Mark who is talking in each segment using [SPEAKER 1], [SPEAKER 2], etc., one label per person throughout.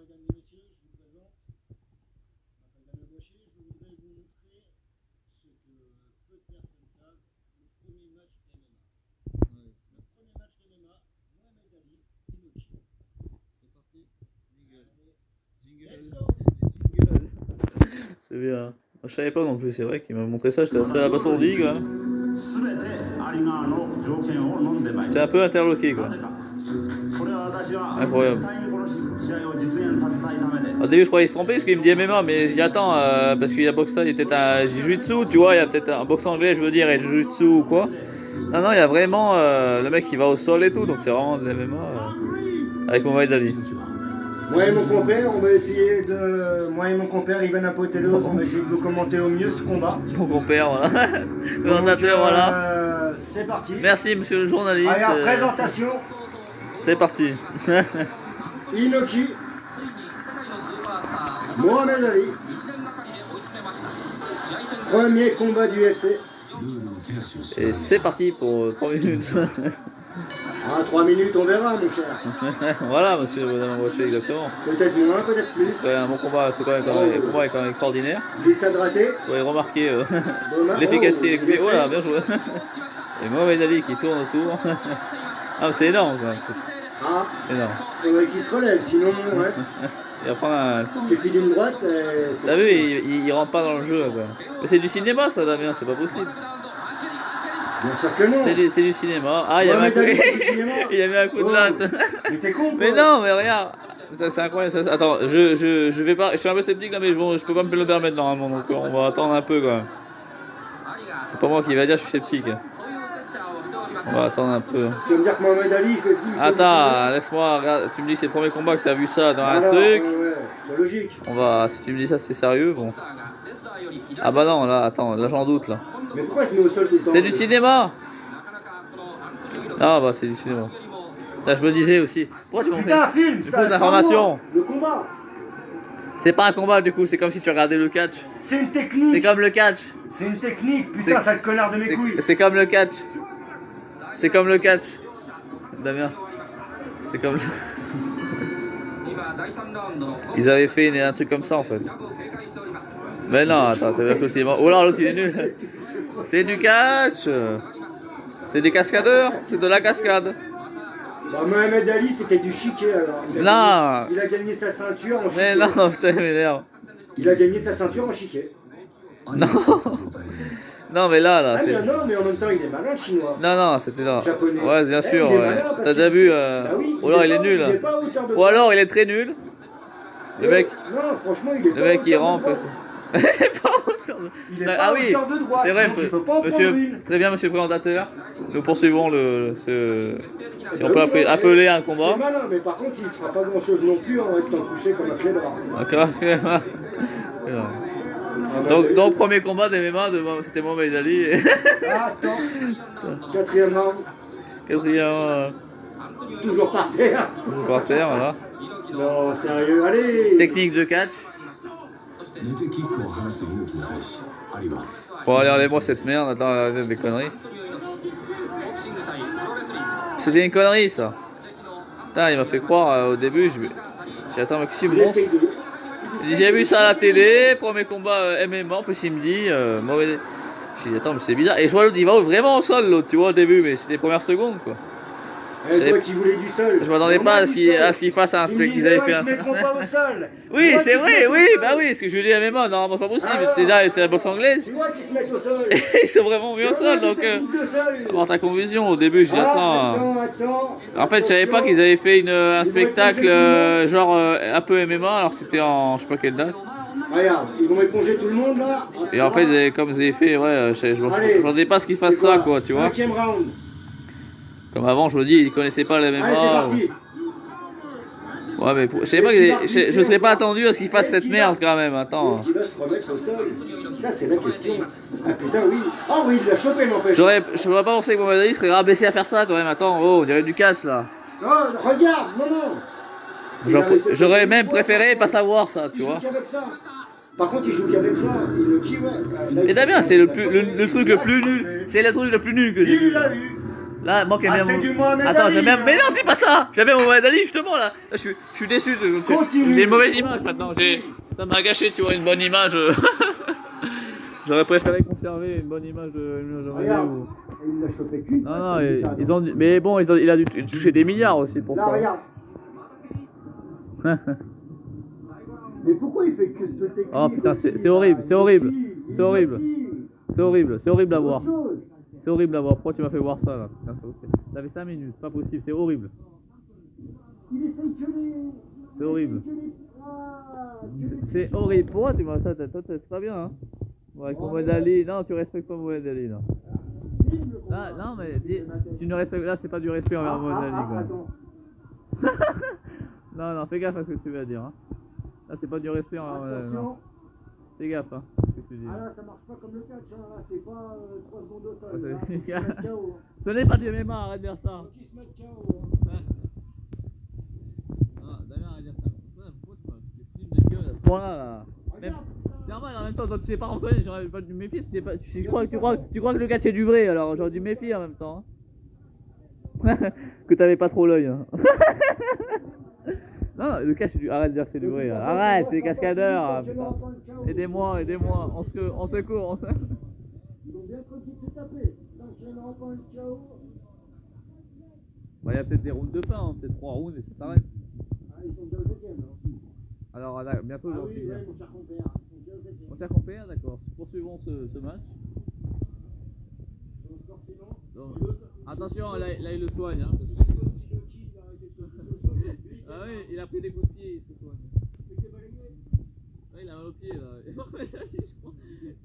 [SPEAKER 1] mesdames et messieurs, je vous présente, je m'appelle Damien Bocher, je voudrais vous montrer ce que peu de personnes savent, le premier match MMA.
[SPEAKER 2] Ouais.
[SPEAKER 1] Le premier match MMA, Mohamed Ali, Inoki.
[SPEAKER 2] C'est parti. Jingle.
[SPEAKER 1] Let's
[SPEAKER 2] Jingle.
[SPEAKER 1] go.
[SPEAKER 2] Jingle. C'est bien. Moi, je savais pas non plus, c'est vrai qu'il m'a montré ça, j'étais assez abasourdi quoi. J'étais un peu interloqué quoi. Incroyable. Au début je croyais se tromper parce qu'il me dit MMA, mais je dis attends, parce qu'il y a boxe, il y a peut-être un jiu-jitsu, tu vois, il y a peut-être un boxe anglais je veux dire, et jiu-jitsu ou quoi. Non non, il y a vraiment le mec qui va au sol et tout, donc c'est vraiment de MMA avec Mohamed Ali.
[SPEAKER 1] Moi et mon compère, on va essayer de. Moi et mon compère, Ivan Apotelos, on va essayer de commenter au mieux ce combat.
[SPEAKER 2] Mon compère, voilà. Présentateur, voilà.
[SPEAKER 1] C'est parti.
[SPEAKER 2] Merci monsieur le journaliste.
[SPEAKER 1] Allez, présentation.
[SPEAKER 2] C'est parti.
[SPEAKER 1] Inoki. Mohamed Ali. Premier combat du UFC.
[SPEAKER 2] Et c'est parti pour 3 minutes.
[SPEAKER 1] Ah, 3 minutes, on verra, mon cher.
[SPEAKER 2] Voilà, monsieur Madame Rocher, exactement.
[SPEAKER 1] Peut-être moins, peut-être plus.
[SPEAKER 2] C'est un bon combat, c'est quand même, le combat est quand même extraordinaire.
[SPEAKER 1] Glissade ratée.
[SPEAKER 2] Vous avez remarqué l'efficacité des coups. Oh là, bien joué. Et Mohamed Ali qui tourne autour. Ah, c'est énorme quoi.
[SPEAKER 1] Ah,
[SPEAKER 2] Énorme.
[SPEAKER 1] faudrait qu'il se relève, sinon, ouais.
[SPEAKER 2] Il va prendre un.
[SPEAKER 1] C'est fait d'une droite.
[SPEAKER 2] T'as vu, il rentre pas dans le jeu quoi. Mais c'est du cinéma ça, Damien, c'est pas possible.
[SPEAKER 1] Bien sûr que non.
[SPEAKER 2] C'est du cinéma. Ah, il y avait un coup, il y avait un coup de latte.
[SPEAKER 1] Mais t'es con,
[SPEAKER 2] Mais non, mais regarde. Ça, c'est incroyable. Ça, attends, je vais pas. Je suis un peu sceptique là, mais je peux pas me le permettre normalement. Donc on va attendre un peu quand même. C'est pas moi qui va dire, je suis sceptique. On va attendre un peu.
[SPEAKER 1] Tu vas me dire que Mohamed Ali il fait plus.
[SPEAKER 2] Attends, laisse-moi. Regarde, tu me dis c'est le premier combat que t'as vu ça dans un
[SPEAKER 1] Alors,
[SPEAKER 2] truc.
[SPEAKER 1] ouais, c'est logique.
[SPEAKER 2] On va. Si tu me dis ça, c'est sérieux, bon. Ah bah non, là, attends, là j'en doute là.
[SPEAKER 1] Mais pourquoi il se met au sol tout le temps?
[SPEAKER 2] C'est du cinéma. Ah bah c'est du cinéma. Là, je me disais aussi. Pourquoi tu m'en fais
[SPEAKER 1] Putain, film.
[SPEAKER 2] une fausse information?
[SPEAKER 1] Le combat.
[SPEAKER 2] C'est pas un combat du coup, c'est comme si tu regardais le catch.
[SPEAKER 1] C'est une technique.
[SPEAKER 2] C'est comme le catch.
[SPEAKER 1] C'est une technique. Putain, sale connard de mes couilles.
[SPEAKER 2] C'est comme le catch. C'est comme le catch. Damien. C'est comme le... Ils avaient fait un truc comme ça en fait. Mais non, attends, c'est bien que c'est... Oh là, l'autre il est nul. C'est du catch. C'est des cascadeurs. C'est de la cascade.
[SPEAKER 1] Bah, Mohamed Ali, c'était du chiquet alors.
[SPEAKER 2] Non.
[SPEAKER 1] Il a gagné sa ceinture en chiquet.
[SPEAKER 2] Mais non, ça m'énerve.
[SPEAKER 1] Il a gagné sa ceinture en chiquet.
[SPEAKER 2] Non. Non, mais là,
[SPEAKER 1] Ah,
[SPEAKER 2] c'est...
[SPEAKER 1] mais non, mais en même temps, il est malin, le chinois.
[SPEAKER 2] Non, non, c'était là.
[SPEAKER 1] Japonais.
[SPEAKER 2] Ouais, bien sûr.
[SPEAKER 1] Il est
[SPEAKER 2] Ouais.
[SPEAKER 1] malin parce
[SPEAKER 2] T'as déjà
[SPEAKER 1] qu'il-
[SPEAKER 2] vu
[SPEAKER 1] Bah oui,
[SPEAKER 2] ou alors il est
[SPEAKER 1] pas-
[SPEAKER 2] nul.
[SPEAKER 1] il est pas à hauteur de
[SPEAKER 2] Ou
[SPEAKER 1] droite.
[SPEAKER 2] alors il est très nul. Le mec,
[SPEAKER 1] Non, franchement, il est
[SPEAKER 2] le
[SPEAKER 1] pas
[SPEAKER 2] mec
[SPEAKER 1] à
[SPEAKER 2] il
[SPEAKER 1] hauteur de
[SPEAKER 2] rampe.
[SPEAKER 1] droite.
[SPEAKER 2] Pas hauteur de-
[SPEAKER 1] Il est
[SPEAKER 2] Ah
[SPEAKER 1] pas à
[SPEAKER 2] oui,
[SPEAKER 1] hauteur de droite.
[SPEAKER 2] c'est vrai,
[SPEAKER 1] donc il peut pas en prendre
[SPEAKER 2] monsieur,
[SPEAKER 1] une.
[SPEAKER 2] très bien, monsieur le présentateur. Nous poursuivons si on peut
[SPEAKER 1] Bah oui,
[SPEAKER 2] appeler un
[SPEAKER 1] C'est
[SPEAKER 2] combat.
[SPEAKER 1] malin, mais par contre, il fera pas grand chose non plus en restant couché comme un clébard.
[SPEAKER 2] D'accord. Donc, premier combat de MMA, c'était Mohamed Ali. Et
[SPEAKER 1] Attends. Quatrième round.
[SPEAKER 2] quatrième,
[SPEAKER 1] Toujours par terre.
[SPEAKER 2] par terre, voilà.
[SPEAKER 1] Non, sérieux, allez.
[SPEAKER 2] Technique de catch. Bon, allez, enlève-moi cette merde, attends, arrête des conneries. C'était une connerie ça. Putain, il m'a fait croire au début, j'ai attends, mais qu'est-ce qu'il me montre? J'ai vu ça à la télé, premier combat MMA, en plus il me dit, j'ai dit attends mais c'est bizarre, et je vois l'autre il va vraiment au sol l'autre, tu vois au début, mais c'était les premières secondes quoi.
[SPEAKER 1] Toi qui voulais du sol.
[SPEAKER 2] Je m'attendais pas à ce qu'il fasse un spectacle qu'ils avaient fait.
[SPEAKER 1] Ils se mettront pas au sol.
[SPEAKER 2] Oui c'est vrai, oui, bah oui, ce que je lui dis à MMA, normalement c'est pas possible, déjà c'est la boxe anglaise.
[SPEAKER 1] Tu vois qu'ils se mettent au sol.
[SPEAKER 2] Ils sont vraiment mis au sol, donc avoir ta confusion au début, j'ai dit attends. En fait je savais pas qu'ils avaient fait un spectacle genre un peu MMA, alors c'était en je sais pas quelle date.
[SPEAKER 1] Regarde, ils vont éponger tout le monde là.
[SPEAKER 2] Et en fait, comme ils avaient fait, ouais, je m'attendais pas à ce qu'ils fassent ça, quoi, tu vois.
[SPEAKER 1] 5e round.
[SPEAKER 2] Comme avant, je me dis, ils connaissaient pas le MMA.
[SPEAKER 1] Allez, c'est parti.
[SPEAKER 2] Ouais, mais je sais pas, je serais pas attendu à ce qu'ils fassent cette merde quand même, attends.
[SPEAKER 1] Est-ce qu'il va se remettre au sol? Ça, c'est la question. Ah putain, oui. Oh oui, il l'a chopé, n'empêche.
[SPEAKER 2] Je pourrais pas penser que Mohamed Ali serait rabaissé à faire ça quand même, attends, oh, on dirait du casse là.
[SPEAKER 1] Non, regarde, non, non.
[SPEAKER 2] J'aurais même préféré pas savoir ça, tu vois.
[SPEAKER 1] Il joue qu'avec ça. Par contre, il joue qu'avec ça. Il le qui, ouais.
[SPEAKER 2] Et Damien, c'est le truc le plus nul. C'est le truc le plus nul que j'ai vu.
[SPEAKER 1] Il l'a eu.
[SPEAKER 2] Là, moi qui aime bien
[SPEAKER 1] c'est
[SPEAKER 2] mon...
[SPEAKER 1] du Mohamed
[SPEAKER 2] Attends,
[SPEAKER 1] Ali,
[SPEAKER 2] j'aime bien...
[SPEAKER 1] hein.
[SPEAKER 2] Mais non, dis pas ça. J'aime bien Mohamed Ali, justement, là. Là, je suis déçu.
[SPEAKER 1] Continue.
[SPEAKER 2] J'ai une mauvaise image, maintenant. Ça m'a gâché, tu vois, une bonne image. J'aurais préféré conserver une bonne image de...
[SPEAKER 1] Regarde, il l'a chopé qu'une fois,
[SPEAKER 2] Non,
[SPEAKER 1] c'est bizarre,
[SPEAKER 2] ils ont... Mais bon, il a dû toucher des milliards aussi pour
[SPEAKER 1] Là,
[SPEAKER 2] ça.
[SPEAKER 1] regarde. Mais pourquoi il fait que cette technique?
[SPEAKER 2] Oh putain,
[SPEAKER 1] aussi,
[SPEAKER 2] c'est horrible,
[SPEAKER 1] là,
[SPEAKER 2] c'est horrible,
[SPEAKER 1] il est
[SPEAKER 2] c'est horrible.
[SPEAKER 1] petit.
[SPEAKER 2] C'est horrible à voir.
[SPEAKER 1] Autre chose.
[SPEAKER 2] C'est horrible à voir. Pourquoi tu m'as fait voir ça là? Putain, ça fait 5 minutes, c'est pas possible, c'est horrible.
[SPEAKER 1] Il essaye que les...
[SPEAKER 2] C'est horrible. C'est horrible. Pourquoi tu m'as ça? Toi, c'est pas bien, hein? Ouais, avec Mohamed Ali. Non, tu respectes pas Mohamed Ali, là. Là, non, mais tu ne respectes. Là, c'est pas du respect envers Mohamed Ali, quoi.
[SPEAKER 1] Attends.
[SPEAKER 2] Non, fais gaffe à ce que tu vas dire, hein. Là, c'est pas du respect envers Mohamed Ali.
[SPEAKER 1] Attention.
[SPEAKER 2] Fais gaffe, hein, ce que tu dis.
[SPEAKER 1] Ah là, ça marche pas comme le catch, hein. Là, c'est pas 3 secondes au sol.
[SPEAKER 2] Ah,
[SPEAKER 1] Là,
[SPEAKER 2] c'est-
[SPEAKER 1] faut qu'ils se mettent KO.
[SPEAKER 2] Ce n'est pas du MMA, arrête de dire ça.
[SPEAKER 1] Faut qu'ils se mettent KO.
[SPEAKER 2] Ah, Damien, arrête de dire ça. Pourquoi tu filmes la gueule à ce point-là, là? Même-
[SPEAKER 1] Regarde.
[SPEAKER 2] C'est normal, en même temps, toi tu sais pas reconnaître, j'aurais pas dû me méfier. Tu crois que le catch est du vrai, alors j'aurais dû me méfier en même temps. Hein. Que t'avais pas trop l'œil. Hein. Non, le catch, arrête de dire que c'est du vrai. Hein. Arrête, c'est des cascadeurs. Hein, putain. Aidez-moi, on secours.
[SPEAKER 1] Ils ont bien continué de se taper. Tant qu'il n'y aura pas un KO.
[SPEAKER 2] Bah, il y a peut-être des rounds de fin, hein, peut-être 3 rounds et ça s'arrête.
[SPEAKER 1] Ah, ils sont déjà au 7ème. Hein.
[SPEAKER 2] Alors là, bientôt
[SPEAKER 1] Ah
[SPEAKER 2] ils vont
[SPEAKER 1] oui,
[SPEAKER 2] finir.
[SPEAKER 1] ouais, mon cher compère. Ils sont déjà au 7ème.
[SPEAKER 2] On s'est compris, d'accord. Poursuivons ce match.
[SPEAKER 1] Donc, encore sinon,
[SPEAKER 2] Donc,
[SPEAKER 1] l'autre,
[SPEAKER 2] attention, là il le soigne. Hein, parce que...
[SPEAKER 1] Styloti, il va arrêter de se foutre au sol. Lui,
[SPEAKER 2] Ah oui, il a pris des coups de pied, il se soigne.
[SPEAKER 1] il fait que balayer.
[SPEAKER 2] Ouais, il a mal au pied là. Et en fait, là, je crois,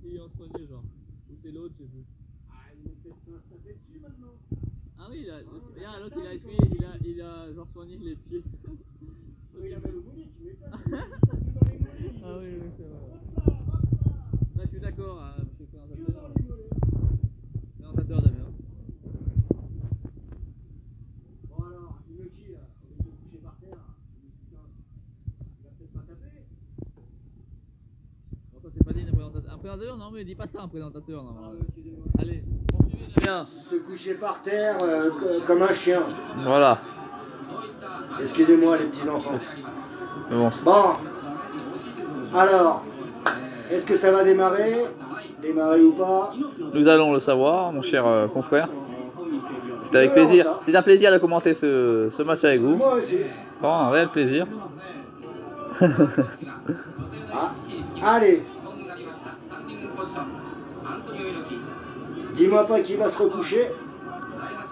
[SPEAKER 2] il est en soigné, genre. Ou c'est l'autre, je sais plus.
[SPEAKER 1] Ah, ils vont peut-être pas se taper dessus maintenant.
[SPEAKER 2] Ah oui, regarde, l'autre il a essuyé, il a genre soigné les pieds.
[SPEAKER 1] Oui, il a mal au mollet, tu m'étonnes. Il a tapé dans les mollets.
[SPEAKER 2] Ah oui, c'est vrai. Là, je suis d'accord, hein, monsieur le
[SPEAKER 1] Que
[SPEAKER 2] présentateur.
[SPEAKER 1] dans les mollets.
[SPEAKER 2] Présentateur Damien.
[SPEAKER 1] Bon alors, Inoki là, au lieu de se coucher par terre, putain, il va peut-être pas taper.
[SPEAKER 2] Bon, ça c'est pas dit un présentateur. Un présentateur, non, mais dis pas ça, un présentateur. Non.
[SPEAKER 1] Ah, excusez-moi.
[SPEAKER 2] Allez, poursuivez Damien.
[SPEAKER 1] Se coucher par terre comme un chien.
[SPEAKER 2] Voilà.
[SPEAKER 1] Excusez-moi les petits enfants.
[SPEAKER 2] Mais bon,
[SPEAKER 1] Bon. Alors, est-ce que ça va démarrer? Démarrer ou pas?
[SPEAKER 2] nous allons le savoir, mon cher confrère. C'est avec plaisir. C'est un plaisir de commenter ce match avec vous.
[SPEAKER 1] Moi aussi.
[SPEAKER 2] C'est vraiment un réel plaisir.
[SPEAKER 1] Ah, allez. Dis-moi pas qu'il va se recoucher.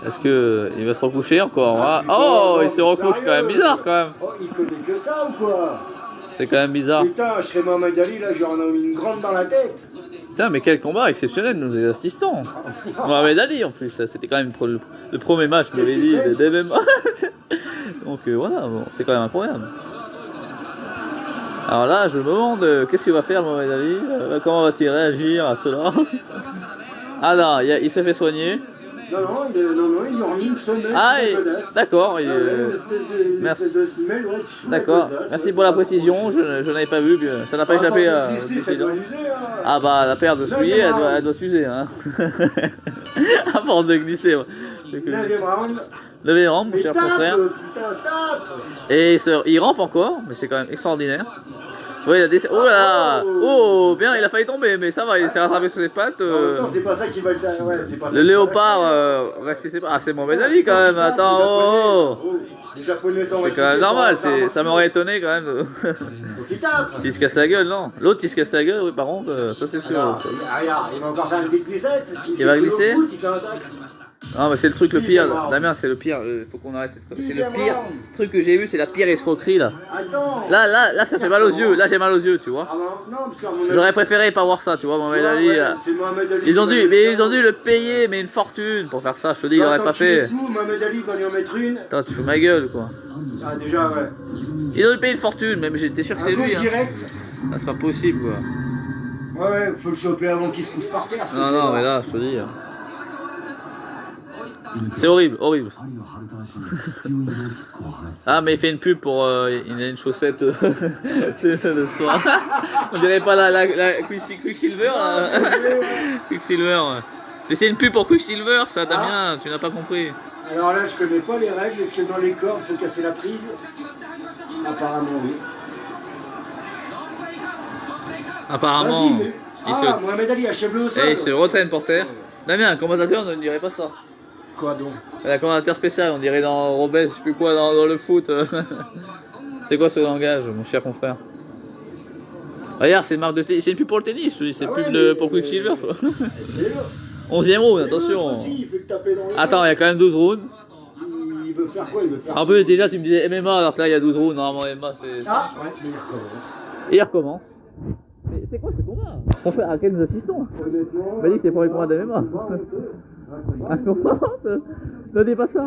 [SPEAKER 2] Est-ce que il va se recoucher encore?
[SPEAKER 1] Ah,
[SPEAKER 2] Ah,
[SPEAKER 1] putain,
[SPEAKER 2] oh,
[SPEAKER 1] non,
[SPEAKER 2] il se recouche quand même, bizarre quand même.
[SPEAKER 1] Oh, il connaît que ça ou quoi?
[SPEAKER 2] C'est quand même bizarre.
[SPEAKER 1] Putain, je serais Mohamed Ali, là, j'aurais en mis une grande dans la tête.
[SPEAKER 2] Putain, mais quel combat exceptionnel nous les assistons. Mohamed Ali en plus, c'était quand même le premier match, je l'avais dit, de MMA. Donc voilà, bon, c'est quand même incroyable. Alors là, je me demande qu'est-ce qu'il va faire Mohamed Ali, comment va-t-il réagir à cela. Ah là, il s'est fait soigner.
[SPEAKER 1] Non, il lui a remis une semelle.
[SPEAKER 2] Ah,
[SPEAKER 1] sur la godasse.
[SPEAKER 2] d'accord.
[SPEAKER 1] Ah ouais, une espèce de semelle, ouais, sous la
[SPEAKER 2] D'accord,
[SPEAKER 1] godasse,
[SPEAKER 2] merci
[SPEAKER 1] ouais.
[SPEAKER 2] pour la précision, je n'avais pas vu, ça n'a pas échappé à
[SPEAKER 1] Glisser,
[SPEAKER 2] Ah bah la paire de souliers, elle doit s'user, hein. À force de glisser, ouais. Levez rampe, mon
[SPEAKER 1] Mais
[SPEAKER 2] cher
[SPEAKER 1] tape,
[SPEAKER 2] confrère.
[SPEAKER 1] putain, tape.
[SPEAKER 2] Et il rampe encore, mais c'est quand même extraordinaire. Ouais, oh là là. Oh, bien, il a failli tomber, mais ça va, il s'est rattrapé sur ses pattes.
[SPEAKER 1] Non, c'est pas ça qui va le faire, ouais, c'est pas ça.
[SPEAKER 2] Le léopard, c'est Mohamed Ali quand même, attends, oh.
[SPEAKER 1] Les Japonais sont
[SPEAKER 2] C'est quand même normal, ça m'aurait étonné quand même.
[SPEAKER 1] Faut qu'il tape.
[SPEAKER 2] S'il se casse la gueule, non. L'autre il se casse la gueule, oui, par contre, ça c'est sûr.
[SPEAKER 1] Alors, regarde, il va encore faire une petite glissette.
[SPEAKER 2] Il va glisser.
[SPEAKER 1] Il fait un tac.
[SPEAKER 2] Non mais c'est le truc le pire,
[SPEAKER 1] Dixième round.
[SPEAKER 2] Damien c'est le pire, faut qu'on arrête cette c'est le
[SPEAKER 1] Dixième
[SPEAKER 2] pire
[SPEAKER 1] round.
[SPEAKER 2] truc que j'ai vu, c'est la pire escroquerie là.
[SPEAKER 1] Attends.
[SPEAKER 2] Là ça fait mal aux yeux, là j'ai mal aux yeux tu vois.
[SPEAKER 1] Ah non, parce qu'à mon avis,
[SPEAKER 2] J'aurais préféré pas voir ça tu vois, Mohamed Ali.
[SPEAKER 1] ouais, c'est Mohamed Ali.
[SPEAKER 2] Ils ont
[SPEAKER 1] qui va
[SPEAKER 2] dû,
[SPEAKER 1] lui
[SPEAKER 2] mais
[SPEAKER 1] faire.
[SPEAKER 2] ils ont dû le payer mais une fortune pour faire ça, je te dis il aurait
[SPEAKER 1] Attends,
[SPEAKER 2] pas
[SPEAKER 1] tu dis
[SPEAKER 2] fait.
[SPEAKER 1] tout, Mohamed Ali va lui en mettre une.
[SPEAKER 2] Attends tu fous ma gueule quoi.
[SPEAKER 1] Ah déjà ouais.
[SPEAKER 2] Ils ont dû payer une fortune, même j'étais sûr que c'est
[SPEAKER 1] Un gauche
[SPEAKER 2] lui. Hein.
[SPEAKER 1] direct.
[SPEAKER 2] Ah, c'est pas possible quoi.
[SPEAKER 1] Ouais, faut le choper avant qu'il se couche par terre.
[SPEAKER 2] Non mais là je te dis. C'est horrible. Ah mais il fait une pub pour il a une chaussette de soir. On dirait pas la Quicksilver là. Quicksilver. Ouais. Mais c'est une pub pour Quicksilver, ça, Damien, tu n'as pas compris.
[SPEAKER 1] Alors là, je connais pas les règles. Est-ce que dans les cordes, il faut casser la prise? Apparemment, oui.
[SPEAKER 2] Apparemment,
[SPEAKER 1] Vas-y, mais... Mohamed Ali, achève-le au sol.
[SPEAKER 2] il se retraîne pour terre. Damien, un commentateur, on ne dirait pas ça.
[SPEAKER 1] Quoi donc?
[SPEAKER 2] Un commentateur spécial, on dirait dans Robès, je sais plus quoi, dans le foot. C'est quoi ce langage, mon cher confrère? Regarde, c'est une marque de tennis, c'est une pub pour le tennis, je te dis, c'est une pub pour Quicksilver. 11e round, attention. Attends, il y a quand même 12 rounds.
[SPEAKER 1] Il veut faire quoi? Il veut faire...
[SPEAKER 2] En plus, déjà, tu me disais MMA, alors que là, il y a 12 rounds. Normalement, MMA, c'est...
[SPEAKER 1] Ah, ouais, mais il recommence.
[SPEAKER 2] Et il recommence. Mais c'est quoi ce combat? Confrère, à quel nous assistons?
[SPEAKER 1] Honnêtement...
[SPEAKER 2] Il m'a dit que c'était pour les combats de MMA. Ah, ne dis pas ça.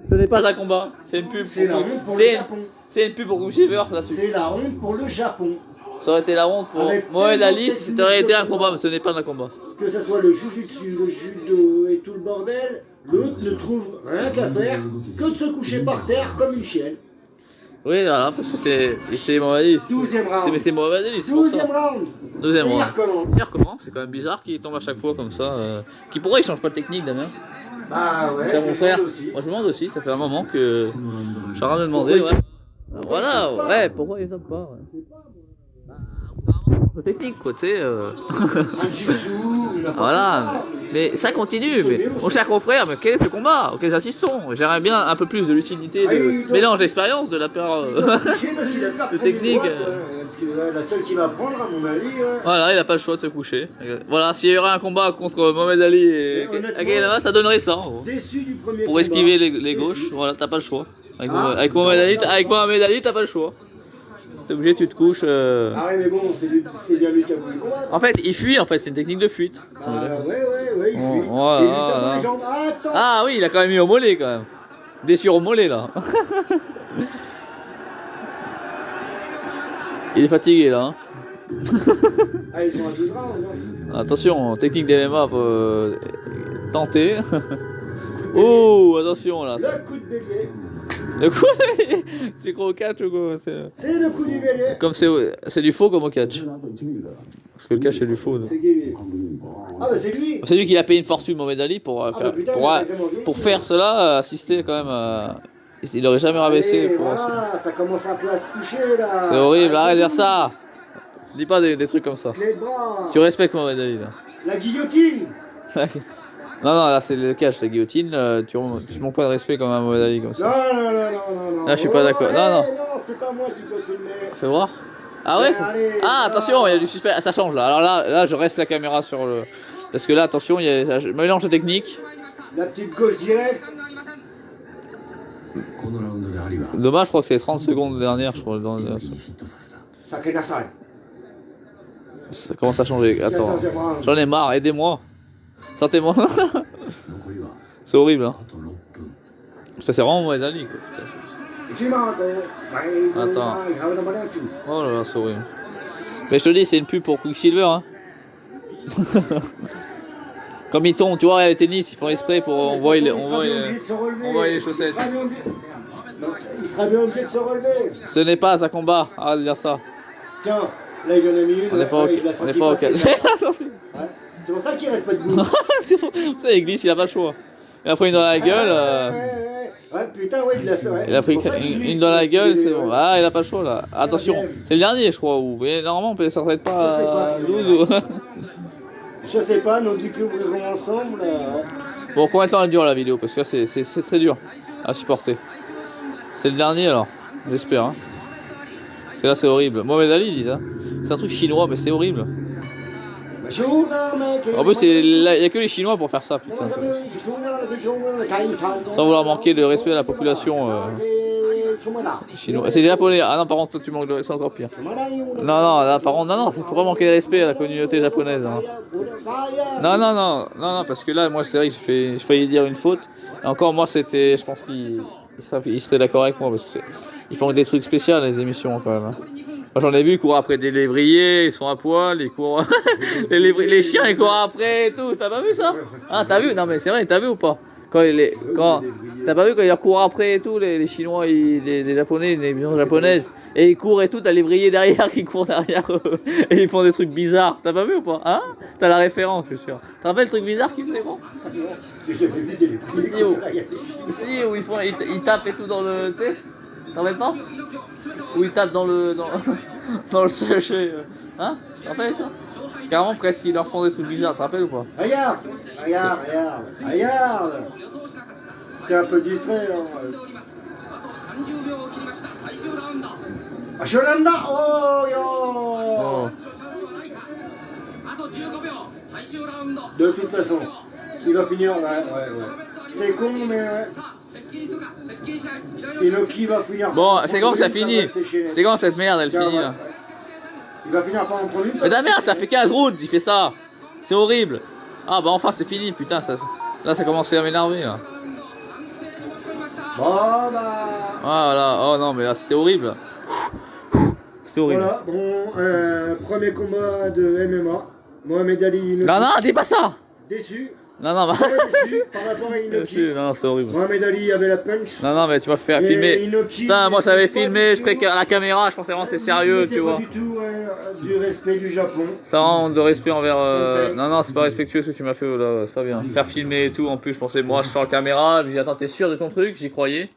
[SPEAKER 2] Ce n'est pas un combat, c'est une pub.
[SPEAKER 1] C'est la honte pour le Japon.
[SPEAKER 2] C'est une pub pour Quicksilver là-dessus.
[SPEAKER 1] C'est la honte pour le Japon.
[SPEAKER 2] Ça aurait été la honte pour Mohamed Ali si ça aurait été un combat, mais ce n'est pas un combat.
[SPEAKER 1] Que ce soit le jujutsu, le judo et tout le bordel, l'autre ne trouve rien qu'à faire que de se coucher par terre comme Michel.
[SPEAKER 2] Oui, voilà, parce que c'est Mohamed Ali.
[SPEAKER 1] 12e round.
[SPEAKER 2] Mais c'est Mohamed Ali, c'est pour ça.
[SPEAKER 1] 12e round.
[SPEAKER 2] 12e round.
[SPEAKER 1] Il
[SPEAKER 2] Il recommence, c'est quand même bizarre qu'il tombe à chaque fois comme ça. Qui pourrait, il change pas de technique, Damien.
[SPEAKER 1] Bah ouais,
[SPEAKER 2] C'est mon frère.
[SPEAKER 1] aussi.
[SPEAKER 2] Moi je me demande aussi, ça fait un moment que je suis en train de me demander, ouais. Voilà, ouais, pourquoi ils savent pas, ouais. Technique quoi, tu sais. Voilà, mais ça continue. Mais mon cher confrère, mais quel est le combat auquel nous assistons? J'aimerais bien un peu plus de lucidité, de mélange d'expérience de la part de technique.
[SPEAKER 1] La seule qui va prendre, à mon avis.
[SPEAKER 2] Voilà, il n'a pas le choix de se coucher. Voilà, s'il y aurait un combat contre Mohamed Ali et Agaïlama, ça donnerait ça.
[SPEAKER 1] Déçu du premier
[SPEAKER 2] pour esquiver les gauches, voilà, t'as pas le choix. Avec Mohamed Ali, t'as pas le choix. T'es obligé, tu te couches.
[SPEAKER 1] Ah ouais, mais bon, c'est bien lui qui a voulu combattre.
[SPEAKER 2] En fait, il fuit, en fait, c'est une technique de fuite.
[SPEAKER 1] Bah ouais, il fuit.
[SPEAKER 2] Voilà,
[SPEAKER 1] Et il lui tape dans les jambes. Ah, attends.
[SPEAKER 2] Ah oui, il a quand même mis au mollet quand même. Blessure au mollet là. Il est fatigué là. Hein.
[SPEAKER 1] Ah, ils sont à 12 rounds, non?
[SPEAKER 2] Attention, technique d'MMA tenter. Oh, attention là.
[SPEAKER 1] Le coup de bélier.
[SPEAKER 2] Le coup de bélier. C'est gros catch ou quoi? C'est
[SPEAKER 1] le coup du bélier.
[SPEAKER 2] Comme c'est du faux comme au catch. Parce que le catch c'est du faux.
[SPEAKER 1] C'est qui? Ah bah c'est lui.
[SPEAKER 2] C'est lui qui a payé une fortune Mohamed Ali pour faire cela, assister quand même. Il aurait jamais rabaissé.
[SPEAKER 1] Voilà, ça commence un peu à se toucher là.
[SPEAKER 2] C'est horrible, arrête de dire ça. Dis pas des trucs comme ça.
[SPEAKER 1] Clé de bras.
[SPEAKER 2] Tu respectes Mohamed Ali là.
[SPEAKER 1] La guillotine.
[SPEAKER 2] Non, là c'est le catch, la guillotine. Tu manques pas de respect quand même à Mohamed Ali comme ça.
[SPEAKER 1] Non.
[SPEAKER 2] Là je suis pas d'accord. Non,
[SPEAKER 1] c'est pas moi qui peux filmer.
[SPEAKER 2] Fais voir. Ah ouais. Attention, il y a du suspect. Ah, ça change là. Alors là, je reste la caméra sur le. Parce que là, attention, il y a un mélange de techniques.
[SPEAKER 1] La petite gauche directe.
[SPEAKER 2] Dommage, je crois que c'est 30 secondes dernière, je crois. Ça commence à changer. Attends, j'en ai marre, aidez-moi. Sortez-moi. C'est horrible, hein. Ça, c'est vraiment Mohamed Ali, quoi. Attends. Oh là là, c'est horrible. Mais je te dis, c'est une pub pour Quicksilver, hein. Comme ils tombent, tu vois, les tennis, ils font exprès pour envoyer les chaussettes.
[SPEAKER 1] Il sera bien obligé de se relever.
[SPEAKER 2] Ce n'est pas un combat, arrête de dire ça.
[SPEAKER 1] Tiens, là il en a mis une.
[SPEAKER 2] On n'est pas au catch.
[SPEAKER 1] C'est pour ça qu'il reste pas debout.
[SPEAKER 2] C'est pour ça qu'il glisse, il a pas le choix. Il a pris une dans la gueule.
[SPEAKER 1] Ouais, putain, ouais,
[SPEAKER 2] il a pris une dans la gueule, c'est bon. Ah, il a pas le choix là. Attention, c'est le dernier, je crois. Mais normalement, ça ne s'arrête pas à 12 ou.
[SPEAKER 1] Je sais pas, nos deux clubs ouvriront ensemble.
[SPEAKER 2] Bon, combien de temps elle dure la vidéo? Parce que là, c'est très dur à supporter. C'est le dernier alors, j'espère. Hein. Parce que là, c'est horrible. Mohamed Ali, ils disent. Hein. C'est un truc chinois, mais c'est horrible. En plus, il n'y a que les Chinois pour faire ça, putain. Sans vouloir manquer de respect à la population chinoise. C'est des Japonais. Ah non, par contre, toi, tu manques de respect, c'est encore pire. Non, là, par contre, non, il faut pas manquer de respect à la communauté japonaise. Hein. Non, parce que là, moi, c'est vrai que j'ai failli dire une faute. Et encore, moi, c'était, je pense qu'ils seraient d'accord avec moi, parce que ils font des trucs spéciaux, les émissions, quand même. Hein. Moi, j'en ai vu, ils courent après des lévriers, ils sont à poil, ils courent. Les chiens, ils courent après et tout. T'as pas vu ça? Ah, t'as vu? Non, mais c'est vrai, t'as vu ou pas? Quand t'as pas vu quand ils leur courent après et tout, les Chinois, les Japonais, les maisons japonaises, et ils courent et tout, t'as les vrillés derrière qui courent derrière eux, et ils font des trucs bizarres. T'as pas vu ou pas? Hein? T'as la référence, je suis sûr. T'as rappelles le truc bizarre qu'ils faisaient, bon?
[SPEAKER 1] J'ai jamais vu des lévriers.
[SPEAKER 2] Si, où ils tapent et tout dans le. Tu sais? T'en rappelles pas? Où ils tapent dans le. Dans le sachet. Hein? Tu te rappelles ça? Carrément, presque, ils leur font des trucs bizarres, tu te rappelles ou pas?
[SPEAKER 1] Regarde, regarde, regarde, regarde. T'es un peu distrait, là. Ashoranda, oh yo.
[SPEAKER 2] Oh.
[SPEAKER 1] De toute façon, il va finir, ouais. C'est con, mais Inoki va finir.
[SPEAKER 2] Bon, c'est quand que ça finit? C'est quand cette merde, elle finit là?
[SPEAKER 1] Il va finir par en prendre une.
[SPEAKER 2] Mais ta merde, ça fait 15 rounds, il fait ça. C'est horrible. Ah bah enfin c'est fini, putain, là ça commence à m'énerver là.
[SPEAKER 1] Bon bah.
[SPEAKER 2] Ah là, oh non mais là c'était horrible. C'était horrible.
[SPEAKER 1] Voilà, bon, premier combat de MMA. Mohamed Ali Inoki.
[SPEAKER 2] Non, dis pas ça.
[SPEAKER 1] Déçu.
[SPEAKER 2] Non, bah.
[SPEAKER 1] Déçu par rapport à Inoki.
[SPEAKER 2] Déçu, non, c'est horrible.
[SPEAKER 1] Mohamed Ali avait la punch.
[SPEAKER 2] Non, mais tu vas faire
[SPEAKER 1] Et
[SPEAKER 2] filmer.
[SPEAKER 1] Inoki,
[SPEAKER 2] Putain, moi j'avais filmé, je
[SPEAKER 1] croyais
[SPEAKER 2] croyais qu'à la caméra, je pensais vraiment c'est sérieux, tu vois.
[SPEAKER 1] Pas du tout du respect du Japon.
[SPEAKER 2] Ça rend de respect envers.
[SPEAKER 1] Sensei.
[SPEAKER 2] Non, c'est pas respectueux ce que tu m'as fait là, c'est pas bien. Faire filmer et tout, en plus, je pensais, moi je suis en caméra, je me dis, attends, t'es sûr de ton truc? J'y croyais.